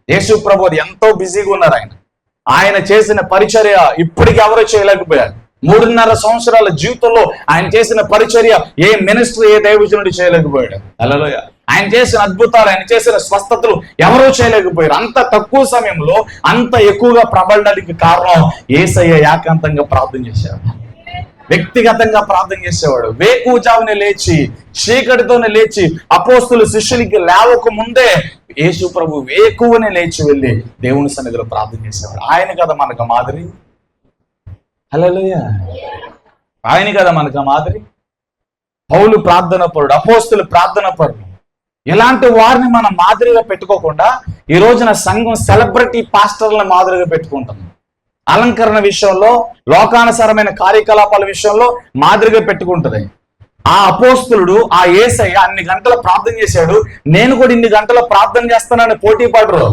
యేసు ప్రభు ఎంతో బిజీగా ఉన్నారు. ఆయన చేసిన పరిచర్య ఇప్పటికి ఎవరూ చేయలేకపోయారు. 3.5 సంవత్సరాల జీవితంలో ఆయన చేసిన పరిచర్య ఏ మినిస్టర్, ఏ దైవజనుడు చేయలేకపోయాడు. హల్లెలూయా. ఆయన చేసిన అద్భుతాలు, ఆయన చేసిన స్వస్థతలు ఎవరూ చేయలేకపోయారు. అంత తక్కువ సమయంలో అంత ఎక్కువగా ప్రబలడానికి కారణం యేసయ్య ఏకాంతంగా ప్రార్థన చేశాడు, వ్యక్తిగతంగా ప్రార్థన చేసేవాడు. వేకువజామునే లేచి, చీకటితోనే లేచి, అపోస్తులు శిష్యులకి లేవక ముందే యేసు ప్రభు వేకువనే లేచి వెళ్ళి దేవుని సన్నిధిలో ప్రార్థన చేసేవాడు. ఆయన కదా మనకు మాదిరి. హల్లెలూయా. ఆయన కదా మనకు మాదిరి. పౌలు ప్రార్థన పరుడు, అపోస్తులు ప్రార్థన పరుడు. ఇలాంటి వారిని మనం మాదిరిగా పెట్టుకోకుండా ఈ రోజున సంఘం సెలబ్రిటీ పాస్టర్లను మాదిరిగా పెట్టుకుంటాం. అలంకరణ విషయంలో, లోకానుసారమైన కార్యకలాపాల విషయంలో మాదిరిగా పెట్టుకుంటది. ఆ అపోస్తులుడు, ఆ యేసయ్య అన్ని గంటల ప్రార్థన చేశాడు, నేను కూడా ఇన్ని గంటల ప్రార్థన చేస్తానని పోటీ పడరు.